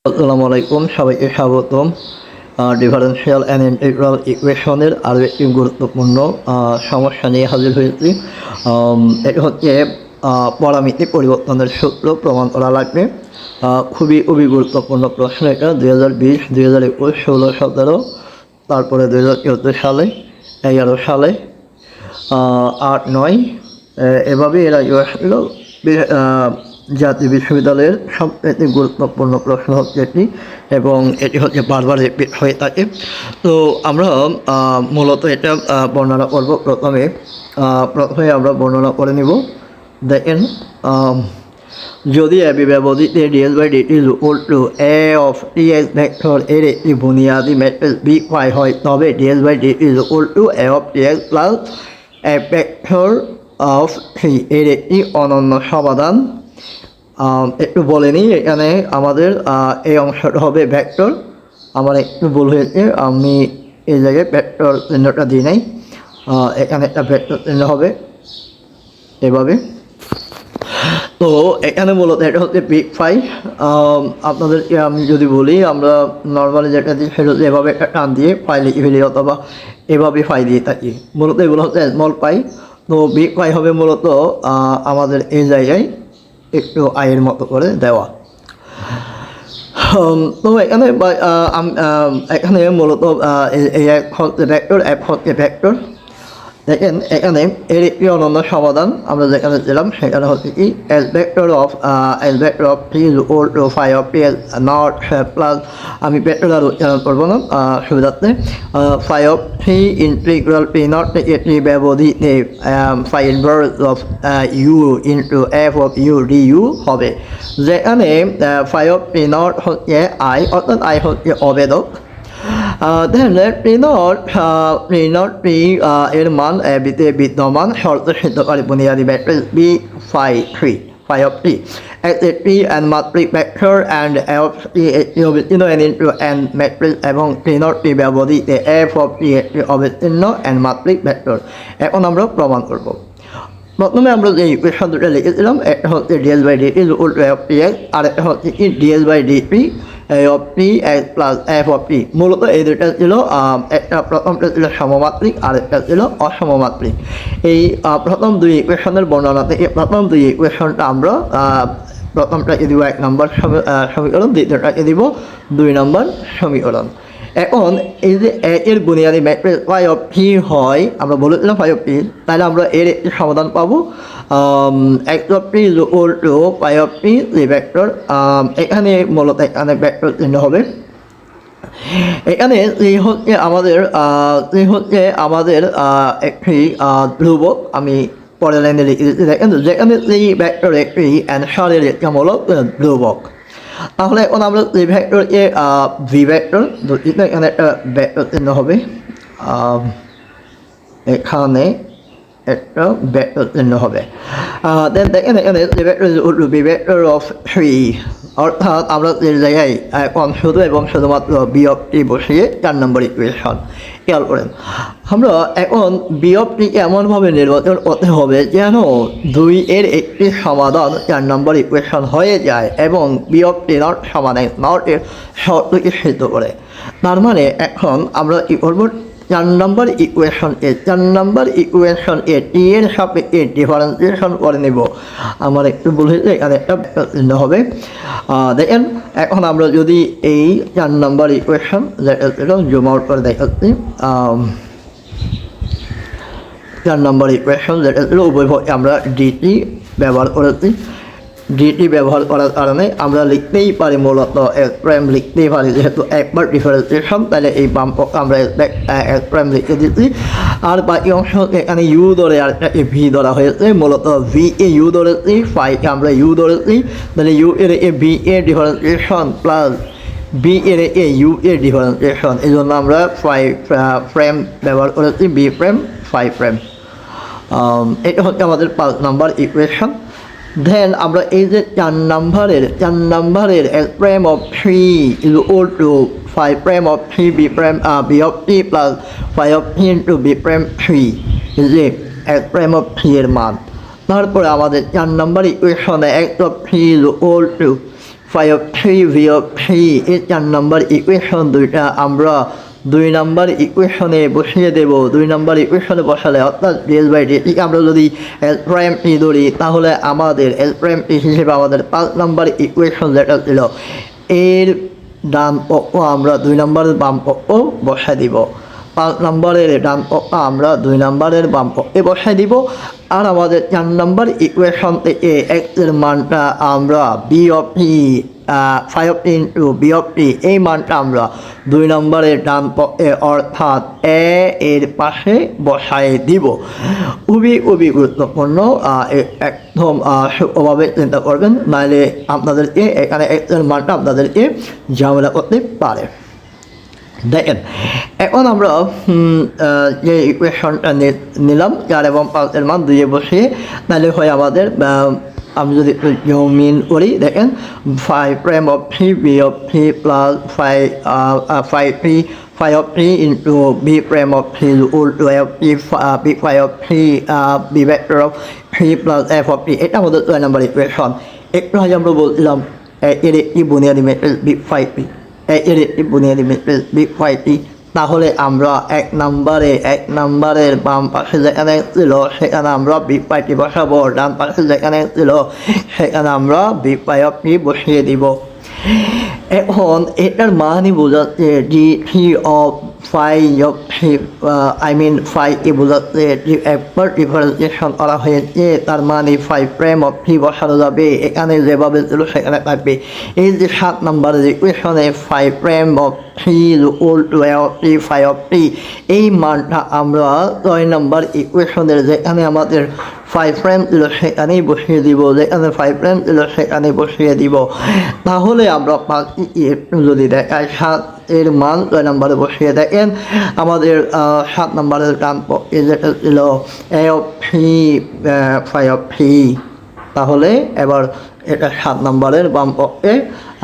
আসসালামু আলাইকুম, সবাইকে স্বাগতম। ডিফারেনশিয়াল অ্যান্ড ইন্টিগ্রাল ইকুয়েশনের আরও একটি গুরুত্বপূর্ণ সমস্যা নিয়ে হাজির হয়েছি। এটি হচ্ছে পরামিতি পরিবর্তনের সূত্র প্রমাণ করা লাগবে। খুবই গুরুত্বপূর্ণ প্রশ্ন এটা। 2020, 2021, 16, 17, তারপরে 2014 সালে, 11 সালে, 8, 9 এভাবে এরা আসছিল। জাতীয় বিশ্ববিদ্যালয়ের সবচেয়ে গুরুত্বপূর্ণ প্রশ্ন হচ্ছে এটি, এবং এটি হচ্ছে বারবার রিপিট হয়ে থাকে। তো আমরা মূলত এটা বর্ণনা করব। প্রথমে আমরা বর্ণনা করে নিব। দেখেন, যদি এবি ব্যবধিতে DS by DT is equal to A of T S vector এর একটি বুনিয়াদি ম্যাট্রিক্স বি ফাই হয়, তবে DS by DT is equal to A of T S plus A vector of three এর একটি অনন্য সমাধান। একটু বলে নিই, এখানে আমাদের এই অংশটা হবে ভেক্টর। আমার একটু ভুল হয়েছে, আমি এই জায়গায় ভেক্টর চিহ্নটা দিই নাই। এখানে একটা ভেক্টর চিহ্ন হবে এভাবে। তো এখানে মূলত এটা হচ্ছে বি ফাই। আপনাদেরকে আমি যদি বলি, আমরা নর্মালি যেটা দিই সেটা হচ্ছে এভাবে একটা টান দিয়ে ফাই লিখে ফেলি, অথবা এভাবে ফাই দিয়ে থাকি। মূলত এগুলো হচ্ছে স্মল পাই। তো বি ফাই হবে মূলত আমাদের এই জায়গায় একটু আয়ের মতো করে দেওয়া। তো এখানে এখানে মূলত এই এক হচ্ছে ভেক্টর, এক হচ্ছে ভেক্টর। দেখেন, এখানে এর একটি অনন্য সমাধান আমরা যেখানে দিলাম সেখানে হচ্ছে কি S vector of T is equal to phi of T S not plus, আমি ভেক্টর আর উচ্চারণ করবো না সুবিধার্থে, phi of three integral P not থেকে টি ব্যবধিতে phi inverse of U into F of U D U হবে। যেখানে ফাই অফ পি নট হচ্ছে আই, অর্থাৎ আই হচ্ছে অবেদক। দেন পি নট এর মান বিতে বিদ্যমান শর্ত সিদ্ধকারী বুনিয়াদি matrix B phi three phi of t একটি অ্যান্ড মাত্রিক ভেক্টর অ্যান্ড এফ টি একটি অবিচ্ছিন্ন এন ইন্টু এন ম্যাট্রিক্স, এবং পি নট টি ব্যবধিতে এফ অফ টি একটি অবিচ্ছিন্ন এন মাত্রিক ভেক্টর। এখন আমরা প্রমাণ করব। প্রথমে আমরা যে ইকুয়েশন দুটো লিখেছিলাম, একটা হচ্ছে d s by DT is equal to f t x, আর একটা হচ্ছে কি d s by d t of t x plus f of t. মূলত এই দুটা ছিল, একটা প্রথমটা ছিল সমমাত্রিক আর একটা ছিল অসমমাত্রিক। এই প্রথম দুই ইকুয়েশনের বর্ণনা থেকে প্রথম দুই ইকুয়েশনটা আমরা প্রথমটাকে দিব 1 নম্বর সমীকরণ, দ্বিতীয়টাকে দিব 2 নম্বর সমীকরণ। এখন এই যে এর বুনিয়াদি ম্যাট্রিক্স ফাই অফ টি হয়, আমরা বলেছিলাম ফাই অফ টি, তাহলে আমরা এর একটি সমাধান পাবো। X of T is equal to phi of t vector. এখানে মূলত এখানে ভেক্টর চিহ্ন হবে। এখানে আমাদের একটি ধ্রুবক, আমি পরের লাইনে লিখে দিচ্ছি। দেখেন, যেখানে এই ভেক্টর একটি অ্যান্সারের একটি মূলক ধ্রুবক। তাহলে এখন আমরা এই ভেক্টরকে ভি ভেক্টর, এখানে একটা ভেক্টর চিহ্ন হবে, এখানে একটা ভেক্টর চিহ্ন হবে। দেন দেখেন, এখানে যে vector b vector of three, অর্থাৎ আমরা যে জায়গায় এখন শুধু এবং শুধুমাত্র বি অফ টি বসিয়ে 4 নম্বর ইকুয়েশন খেয়াল করেন। আমরা এখন বি অফ টিকে এমনভাবে নির্বাচন করতে হবে যেন 2 এর একটি সমাধান 4 নম্বর ইকুয়েশন হয়ে যায়, এবং বি অফ টি নট সমাধান নট এর শর্তকে সিদ্ধ করে। তার মানে এখন আমরা কি করবো, 4 নম্বর ইকুয়েশন এ টি এর সাপেক্ষে ডিফারেন্সিয়েশন করে নেব। আমার একটু ভুল হয়েছে, এখানে একটা চিহ্ন হবে। দেখেন, এখন আমরা যদি এই 4 নম্বর ইকুয়েশন জুম আউট করে দেখাচ্ছি, 4 নম্বর ইকুয়েশন যেটা ছিল উভয় পক্ষে আমরা ডিটি ব্যবহার করেছি। ডিটি ব্যবহার করার কারণে আমরা লিখতেই পারি, মূলত এস প্রাইম লিখতেই পারি, যেহেতু একবার ডিফারেন্সিয়েশন, তাহলে এই বাম পক্ষে আমরা এস প্রাইম লিখে দিচ্ছি। আর বাকি অংশ এখানে ইউ ধরে আর এটাকে ভি ধরা হয়েছে। মূলত ভি এ ইউ ধরেছি, ফাইকে আমরা ইউ ধরেছি, তাহলে ইউ এর a v a differentiation plus b এর এ ইউ এর ডিফারেন্সিয়েশন। এই জন্য আমরা ফ্রেম ব্যবহার করেছি, বি ফ্রেম, ফাই ফ্রেম। এটা হচ্ছে আমাদের 5 নম্বর ইকুয়েশন। দেন আমরা এই যে 4 নম্বরের s prime of three is equal to phi prime of three b of t plus phi of three into b prime three, যে এস প্রাইম অফ থ্রি এর মান। তারপরে আমাদের 4 নম্বর ইকুয়েশনে x of three is equal to phi of 3 v of 3 এই 4 নম্বর equation দুইটা আমরা 2 নম্বর ইকুয়েশনে বসিয়ে দেব। 2 নম্বর ইকুয়েশনে বসালে অর্থাৎ dS বাই dt আমরা যদি L প্রাইম টি ধরি তাহলে আমাদের L প্রাইম টি হিসেবে আমাদের 5 নম্বর ইকুয়েশন যেটা ছিল এর ডান পক্ষ আমরা 2 নম্বরের বাম পক্ষ বসাই দিব। 5 নম্বরের ডান পক্ষ আমরা 2 নম্বরের বাম পক্ষে বসাই দিব। আর আমাদের 4 নম্বর ইকুয়েশন থেকে x এর মানটা আমরা b of t 5 into b of t এই মানটা আমরা 2 নম্বরের ডান পক্ষে অর্থাৎ a এর পাশে বসাই দিব। খুবই গুরুত্বপূর্ণ, একদম সূক্ষ্মভাবে চিন্তা করবেন, নাহলে আপনাদেরকে এখানে x এর মানটা আপনাদেরকে ঝামেলা করতে পারে। দেখেন এখন আমরা যে ইকুয়েশনটা নিলাম 4 এবং 5 এর মান 2 এ বসিয়ে, তাহলে হয় আমাদের আমি যদি জমিন করি, দেখেন 5 prime of 3 b of 3 plus 5 of 3 into b prime of 3 whole square of 3 b 5 of 3 b vector of 3 plus f of 3 এটা আমাদের 2 নম্বর ইকুয়েশন। একটু আগে আমরা বলছিলাম এর একটি বুনিয়াদি ম্যাট্রিক্স b 5p, এর একটি বুনিয়াদি ম্যাট্রিক্স b 5p। তাহলে আমরা 1 নম্বরের বাম পাশে যেখানে ছিল সেখানে আমরা b 5p বসাবো, ডান পাশে যেখানে ছিল সেখানে আমরা b 5p বসিয়ে দিব। এখন এটার মানই বোঝাচ্ছে d3 of 5 of 3 5 বোঝাচ্ছে একবার ডিফারেন্সিয়েশন করা হয়েছে, তার মানে 5 প্রাইম অফ 3 বসানো যাবে, এখানে যেভাবে ছিল সেখানে থাকবে। এই যে 7 নম্বরের ইকুয়েশনে 5 prime of 3 whole square of 3 5 of 3 এই মানটা আমরা 6 নম্বর ইকুয়েশনের যেখানে আমাদের 5 প্রাইম ছিল সেখানেই বসিয়ে দিব, যেখানে 5 প্রাইম ছিল সেখানে বসিয়ে দিব। তাহলে আমরা যদি দেখাই 7 এর মান 6 নম্বরে বসিয়ে দেখেন আমাদের 7 নম্বরের ডান পক্ষে যেটা ছিল a of 3 5 of 3, তাহলে এবার এটা 7 নম্বরের বাম পক্ষে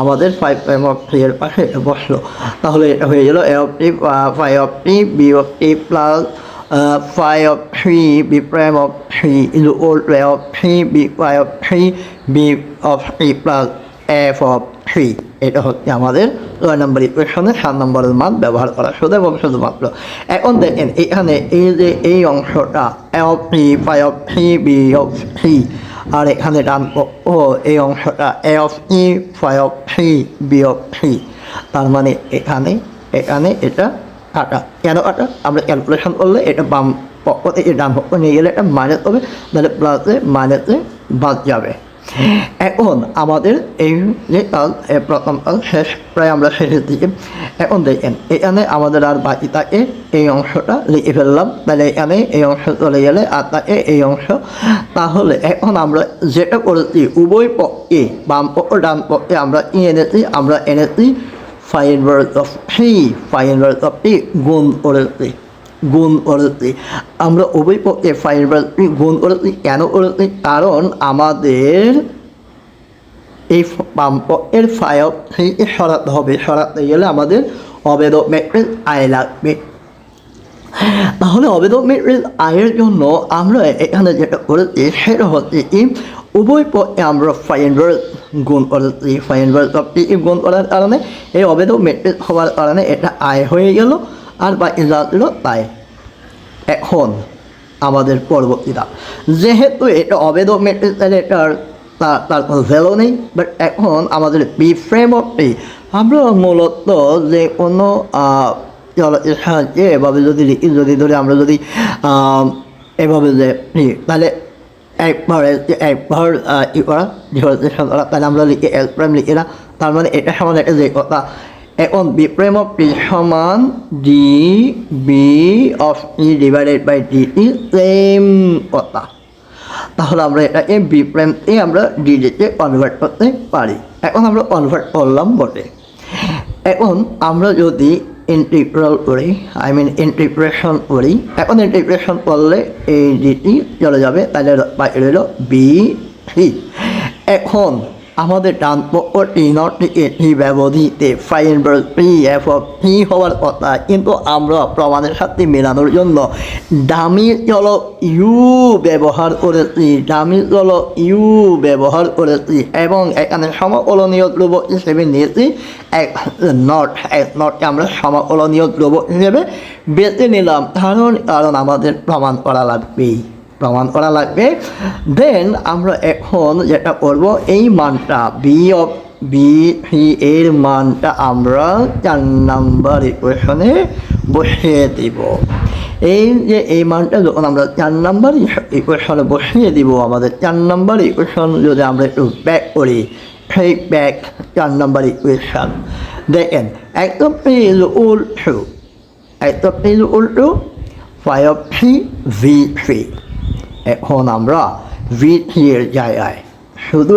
আমাদের 5 প্রাইম অফ 3 এর পাশে বসলো। তাহলে এটা হয়ে গেল a of 3 5 of 3 b of 3 plus 5 of 3 b prime of 3 is all of 3 b 5 of 3 b of 3 plus f of 3। এটা হচ্ছে আমাদের 6 নম্বর ইকুয়েশনে 7 নম্বরের মান ব্যবহার করা শুধু এবং শুধুমাত্র। এখন দেখেন এখানে এই যে এই অংশটা a of 3 5 of 3 b of 3, আর এখানে ডান এই অংশটা a of 3 5 of 3 b of 3, তার মানে এখানে এটা কাটা। কেন কাটা? আমরা ক্যালকুলেশন করলে এটা বাম পক্ষ থেকে ডান পক্ষ নিয়ে গেলে এটা মাইনাস হবে, তাহলে প্লাসে মাইনাসে বাদ যাবে। এখন আমাদের এই যে কাজ প্রথম কাজ শেষ, প্রায় আমরা শেষের দিকে। এখন দেখেন এখানে আমাদের আর বাকি থাকে এই অংশটা লিখে ফেললাম, তাহলে এখানে এই অংশ চলে গেলে আর থাকে এই অংশ। তাহলে এখন আমরা যেটা করেছি উভয় পক্ষে বাম পক্ষ ডান পক্ষে আমরা এনেছি phi inverse of 3 phi inverse of 3 গুণ করেছি। আমরা উভয় পক্ষে phi inverse 3 গুণ করেছি। কেন করেছি? কারণ আমাদের এই বাম পক্ষের phi of 3 সরাতে হবে, সরাতে গেলে আমাদের অবেদ ম্যাট্রিক্স আয় লাগবে। তাহলে অবেদ ম্যাট্রিক্স আয়ের জন্য আমরা এখানে যেটা করেছি সেটা হচ্ছে কি উভয় পক্ষে আমরা phi inverse গুণ করেছি। phi inverse of 3 গুণ করার কারণে এই অবেদ ম্যাট্রিক্স হওয়ার কারণে এটা আয় হয়ে গেল, আর বাকি যা ছিল তাই। এখন আমাদের পরবর্তীটা যেহেতু এটা অবেদ ম্যাট্রিক্স এটার তার কোনো ভ্যালু নেই, বাট এখন আমাদের বি ফ্রেম অফ টি আমরা মূলত যে কোনো সাহায্যে এভাবে যদি লিখি, যদি ধরে আমরা যদি এভাবে যে তাহলে একবার ই করা ডিফারেন্সিয়েশন করা, তাহলে আমরা লিখি এল প্রাইম লিখি না, তার মানে এটা সমান একটা যে কথা। এখন বি প্রাইম অফ টি সমান d b of e divided by dt, same কথা। তাহলে আমরা এটাকে বি প্রাইমে আমরা ডিতে কনভার্ট করতে পারি। এখন আমরা কনভার্ট করলাম বটে। এখন আমরা যদি ইন্টিগ্রাল করি, ইন্টিগ্রেশন করি, এখন ইন্টিগ্রেশন করলে এই ডিটি চলে যাবে, তাহলে বাইরে রইল বি থ্রি। এখন আমাদের ডান পক্ষটি নটটি এটি ব্যবহৃতে ফাইন ভার্ব পি এফ অফ হি হওয়ার কথা, কিন্তু আমরা প্রমাণের সাথে মেলানোর জন্য ডামির চলক ইউ ব্যবহার করেছি, ডামির চলক ইউ ব্যবহার করেছি এবং এখানে সমকলনীয় ধ্রুবক হিসেবে নিয়েছি এক নটকে আমরা সমকলনীয় ধ্রুবক হিসেবে বেছে নিলাম, কারণ আমাদের প্রমাণ করা লাগবে। দেন আমরা এখন যেটা করব, এই মানটা বি এর মানটা আমরা 4 নাম্বার ইকুয়েশনে বসিয়ে দিব। এই মানটা যখন আমরা 4 নাম্বার ইকুয়েশনে বসিয়ে দিব, আমাদের 4 নাম্বার ইকুয়েশন যদি আমরা একটু ব্যাক করি, সেই 4 নাম্বার ইকুয়েশন দেখেন একদম উল্টো 5v3। এখন আমরা v3 এর জায়গায় শুধু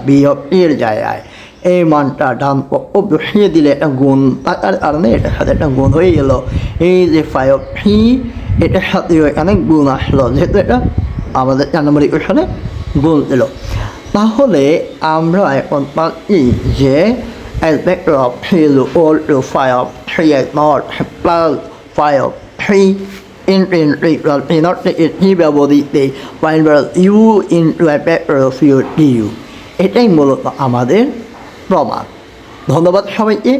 বি অফ এর জায়গায় এই মানটা ডান পক্ষ বসিয়ে দিলে একটা গুণ থাকার কারণে এটার সাথে একটা গুণ হয়ে গেল। এই যে 5v এটার সাথেও এখানে গুণ আসলো, যেহেতু এটা আমাদের 4 নম্বর ইকুয়েশনে গুণ দিল। তাহলে আমরা এখন পাচ্ছি যে as vector of 3 is equal to 5 not plus 5 in not he ব্যবহৃতে find u into a vector of u du। এটাই মূলত আমাদের প্রমাণ। ধন্যবাদ সবাইকে।